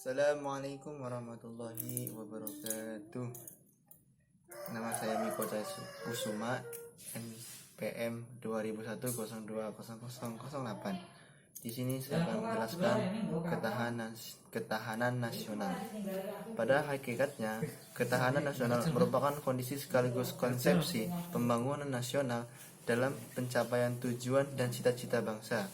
Assalamualaikum warahmatullahi wabarakatuh. Nama saya Miko Usuma, NPM 2001020008. Di sini saya akan menjelaskan ketahanan nasional. Pada hakikatnya, ketahanan nasional merupakan kondisi sekaligus konsepsi pembangunan nasional dalam pencapaian tujuan dan cita-cita bangsa.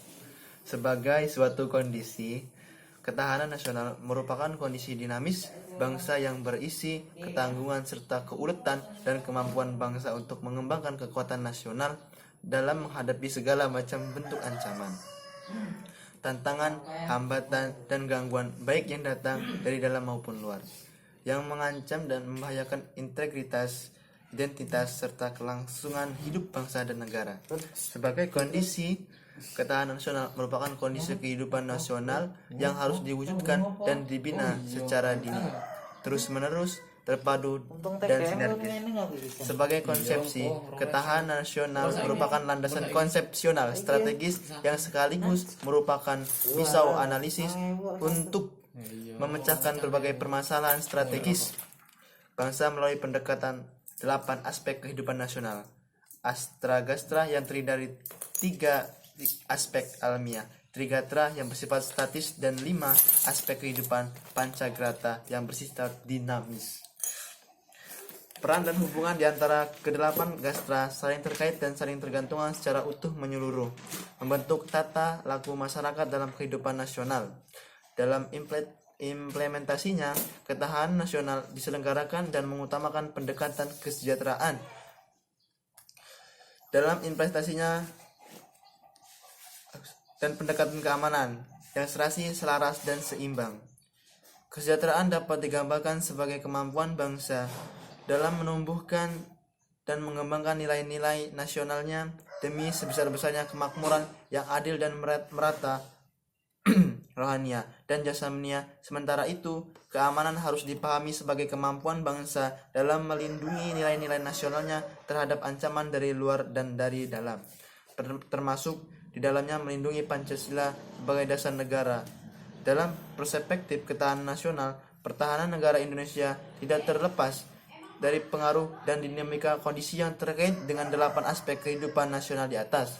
Sebagai suatu kondisi, ketahanan nasional merupakan kondisi dinamis bangsa yang berisi ketangguhan serta keuletan dan kemampuan bangsa untuk mengembangkan kekuatan nasional dalam menghadapi segala macam bentuk ancaman, tantangan, hambatan, dan gangguan baik yang datang dari dalam maupun luar, yang mengancam dan membahayakan integritas, identitas, serta kelangsungan hidup bangsa dan negara. Sebagai kondisi, ketahanan nasional merupakan kondisi kehidupan nasional yang harus diwujudkan dan dibina secara dini, terus-menerus, terpadu, dan sinergis. Sebagai konsepsi, ketahanan nasional merupakan landasan konsepsional strategis yang sekaligus merupakan pisau analisis untuk memecahkan berbagai permasalahan strategis bangsa melalui pendekatan 8 aspek kehidupan nasional. Astra-gastra yang terdiri dari 3 aspek alamiah, Trigatra yang bersifat statis, dan 5 aspek kehidupan Pancagrata yang bersifat dinamis. Peran dan hubungan di antara kedelapan gastra saling terkait dan saling tergantungan secara utuh menyeluruh, membentuk tata laku masyarakat dalam kehidupan nasional. Dalam implementasinya, ketahanan nasional diselenggarakan dan mengutamakan pendekatan kesejahteraan. Dalam implementasinya dan pendekatan keamanan yang serasi, selaras, dan seimbang. Kesejahteraan dapat digambarkan sebagai kemampuan bangsa dalam menumbuhkan dan mengembangkan nilai-nilai nasionalnya demi sebesar-besarnya kemakmuran yang adil dan merata rohania dan jasmania. Sementara itu, keamanan harus dipahami sebagai kemampuan bangsa dalam melindungi nilai-nilai nasionalnya terhadap ancaman dari luar dan dari dalam, termasuk di dalamnya melindungi Pancasila sebagai dasar negara. Dalam perspektif ketahanan nasional, pertahanan negara Indonesia tidak terlepas dari pengaruh dan dinamika kondisi yang terkait dengan 8 aspek kehidupan nasional di atas.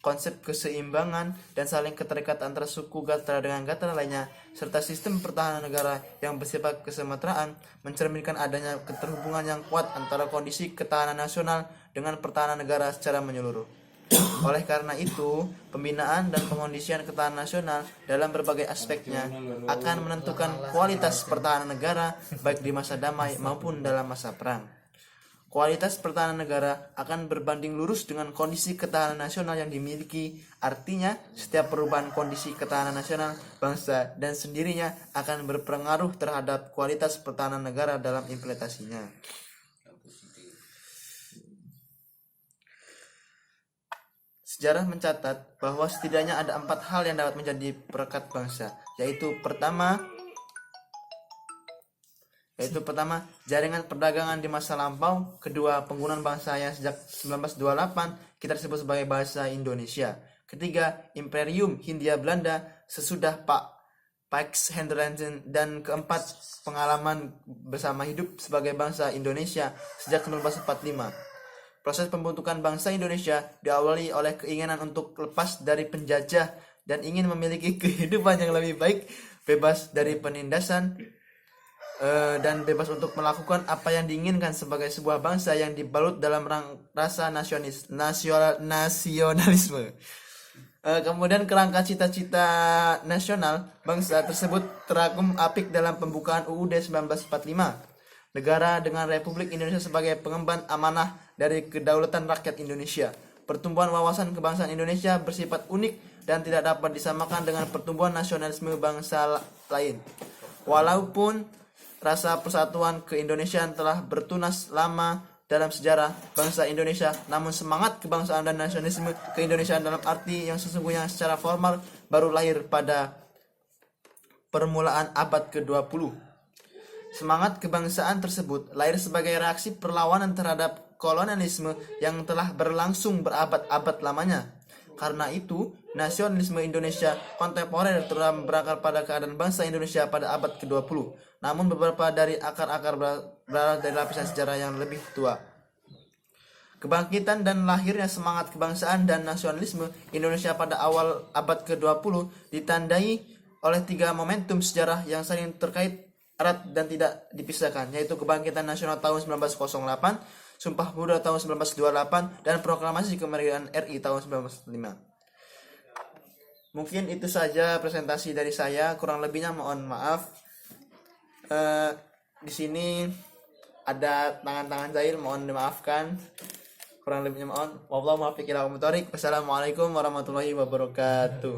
Konsep keseimbangan dan saling keterikatan antara suku gatra dengan gatra lainnya, serta sistem pertahanan negara yang bersifat kesetaraan mencerminkan adanya keterhubungan yang kuat antara kondisi ketahanan nasional dengan pertahanan negara secara menyeluruh. Oleh karena itu, pembinaan dan pengondisian ketahanan nasional dalam berbagai aspeknya akan menentukan kualitas pertahanan negara baik di masa damai maupun dalam masa perang. Kualitas pertahanan negara akan berbanding lurus dengan kondisi ketahanan nasional yang dimiliki. Artinya, setiap perubahan kondisi ketahanan nasional bangsa dan sendirinya akan berpengaruh terhadap kualitas pertahanan negara dalam implementasinya. Sejarah mencatat bahwa setidaknya ada 4 hal yang dapat menjadi perekat bangsa, yaitu pertama, jaringan perdagangan di masa lampau. Kedua, penggunaan bahasa yang sejak 1928 kita sebut sebagai bahasa Indonesia. Ketiga, Imperium Hindia Belanda sesudah Pax Henderson. Dan keempat, pengalaman bersama hidup sebagai bangsa Indonesia sejak 1945. Proses pembentukan bangsa Indonesia diawali oleh keinginan untuk lepas dari penjajah dan ingin memiliki kehidupan yang lebih baik, bebas dari penindasan, dan bebas untuk melakukan apa yang diinginkan sebagai sebuah bangsa yang dibalut dalam rasa nasionalisme. Kemudian kerangka cita-cita nasional bangsa tersebut terangkum apik dalam pembukaan UUD 1945. Negara dengan Republik Indonesia sebagai pengemban amanah dari kedaulatan rakyat Indonesia. Pertumbuhan wawasan kebangsaan Indonesia bersifat unik dan tidak dapat disamakan dengan pertumbuhan nasionalisme bangsa lain. Walaupun rasa persatuan keindonesiaan telah bertunas lama dalam sejarah bangsa Indonesia, namun semangat kebangsaan dan nasionalisme keindonesiaan dalam arti yang sesungguhnya secara formal baru lahir pada permulaan abad ke-20. Semangat kebangsaan tersebut lahir sebagai reaksi perlawanan terhadap kolonialisme yang telah berlangsung berabad-abad lamanya. Karena itu, nasionalisme Indonesia kontemporer telah berakar pada keadaan bangsa Indonesia pada abad ke-20. Namun beberapa dari akar-akar berasal dari lapisan sejarah yang lebih tua. Kebangkitan dan lahirnya semangat kebangsaan dan nasionalisme Indonesia pada awal abad ke-20 ditandai oleh 3 momentum sejarah yang saling terkait erat dan tidak dipisahkan, yaitu kebangkitan nasional tahun 1908, Sumpah Pemuda tahun 1928, dan Proklamasi Kemerdekaan RI tahun 1945. Mungkin itu saja presentasi dari saya, kurang lebihnya mohon maaf. Di sini ada tangan-tangan jahil, mohon dimaafkan. Kurang lebihnya mohon. Wassalamualaikum warahmatullahi wabarakatuh.